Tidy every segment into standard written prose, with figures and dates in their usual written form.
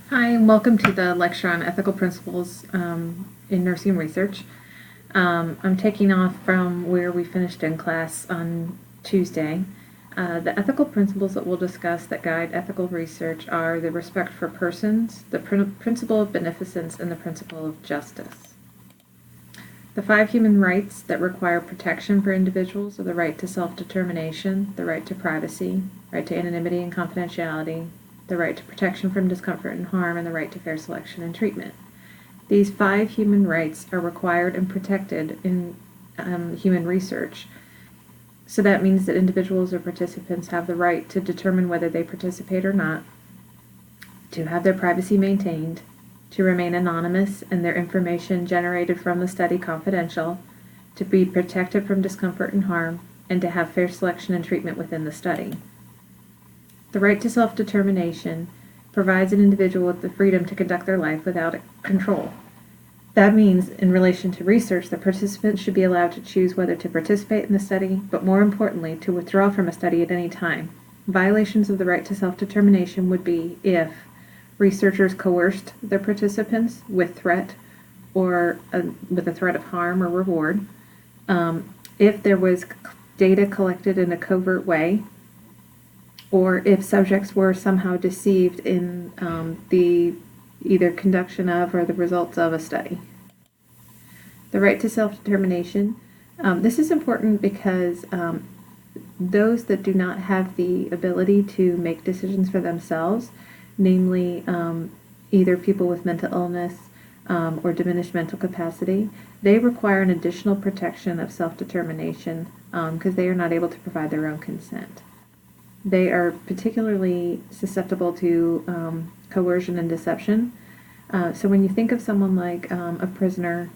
Hi, and welcome to the lecture on ethical principles in nursing research. I'm taking off from where we finished in class on Tuesday. The ethical principles that we'll discuss that guide ethical research are the respect for persons, the principle of beneficence, and the principle of justice. The 5 human rights that require protection for individuals are the right to self-determination, the right to privacy, right to anonymity and confidentiality, the right to protection from discomfort and harm, and the right to fair selection and treatment. These 5 human rights are required and protected in human research. So that means that individuals or participants have the right to determine whether they participate or not, to have their privacy maintained, to remain anonymous and their information generated from the study confidential, to be protected from discomfort and harm, and to have fair selection and treatment within the study. The right to self-determination provides an individual with the freedom to conduct their life without control. That means, in relation to research, that participants should be allowed to choose whether to participate in the study, but more importantly, to withdraw from a study at any time. Violations of the right to self-determination would be if researchers coerced their participants with threat or with a threat of harm or reward, if there was data collected in a covert way, or if subjects were somehow deceived in the either conduction of or the results of a study. The right to self-determination. This is important because those that do not have the ability to make decisions for themselves, namely either people with mental illness or diminished mental capacity, they require an additional protection of self-determination because they are not able to provide their own consent. They are particularly susceptible to coercion and deception. So when you think of someone like a prisoner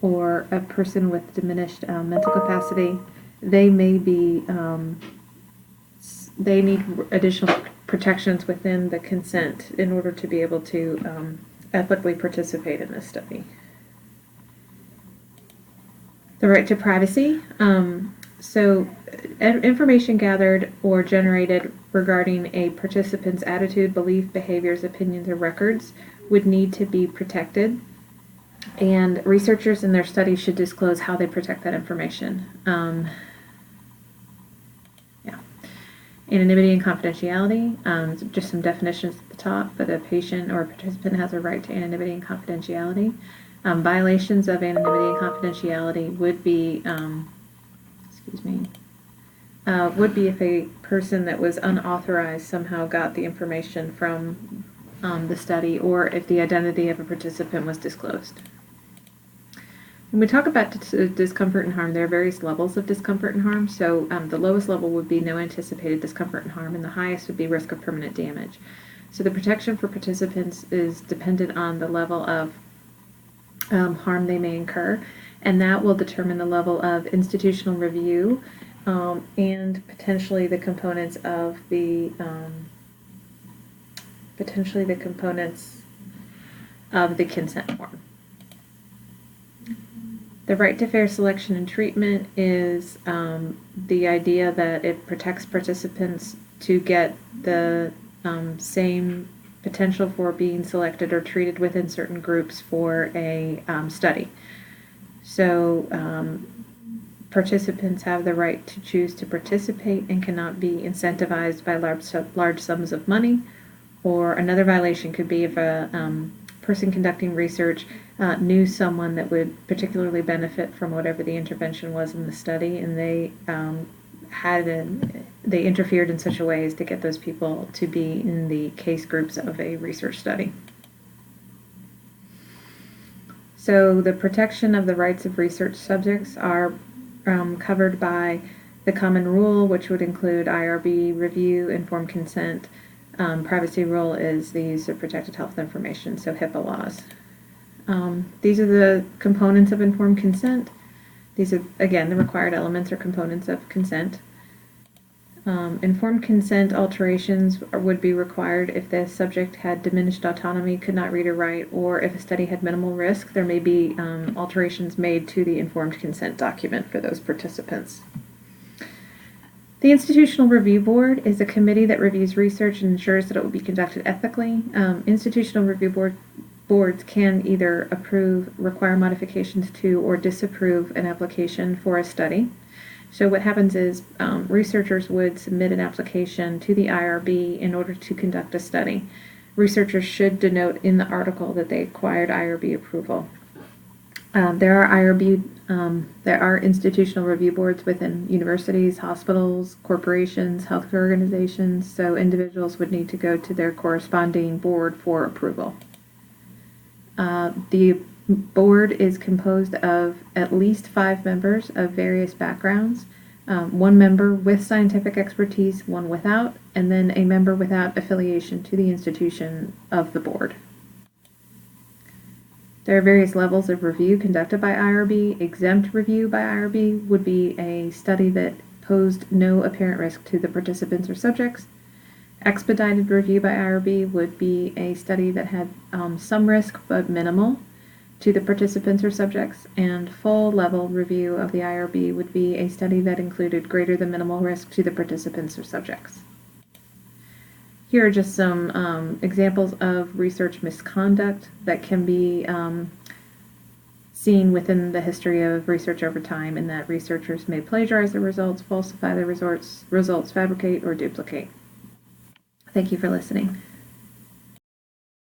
or a person with diminished mental capacity, they may be, they need additional protections within the consent in order to be able to ethically participate in this study. The right to privacy. So information gathered or generated regarding a participant's attitude, belief, behaviors, opinions, or records would need to be protected. And researchers in their studies should disclose how they protect that information. Anonymity and confidentiality, just some definitions at the top, but a patient or a participant has a right to anonymity and confidentiality. Violations of anonymity and confidentiality would be, would be if a person that was unauthorized somehow got the information from the study, or if the identity of a participant was disclosed. When we talk about discomfort and harm, there are various levels of discomfort and harm. So the lowest level would be no anticipated discomfort and harm, and the highest would be risk of permanent damage. So the protection for participants is dependent on the level of harm they may incur, and that will determine the level of institutional review and potentially the components of the consent form. The right to fair selection and treatment is the idea that it protects participants to get the same potential for being selected or treated within certain groups for a study. So participants have the right to choose to participate and cannot be incentivized by large sums of money. Or another violation could be if a person conducting research knew someone that would particularly benefit from whatever the intervention was in the study, and they they interfered in such a way as to get those people to be in the case groups of a research study. So the protection of the rights of research subjects are covered by the common rule, which would include IRB review, informed consent. Privacy rule is the use of protected health information, so HIPAA laws. These are the components of informed consent. These are, again, the required elements or components of consent. Informed consent alterations would be required if the subject had diminished autonomy, could not read or write, or if a study had minimal risk. There may be alterations made to the informed consent document for those participants. The Institutional Review Board is a committee that reviews research and ensures that it will be conducted ethically. Institutional Review boards can either approve, require modifications to, or disapprove an application for a study. So what happens is researchers would submit an application to the IRB in order to conduct a study. Researchers should denote in the article that they acquired IRB approval. There are institutional review boards within universities, hospitals, corporations, healthcare organizations, so individuals would need to go to their corresponding board for approval. The board is composed of at least 5 members of various backgrounds, 1 member with scientific expertise, 1 without, and then a member without affiliation to the institution of the board. There are various levels of review conducted by IRB. Exempt review by IRB would be a study that posed no apparent risk to the participants or subjects. Expedited review by IRB would be a study that had some risk but minimal to the participants or subjects, and full level review of the IRB would be a study that included greater than minimal risk to the participants or subjects. Here are just some examples of research misconduct that can be seen within the history of research over time, in that researchers may plagiarize the results, falsify the results, fabricate, or duplicate. Thank you for listening.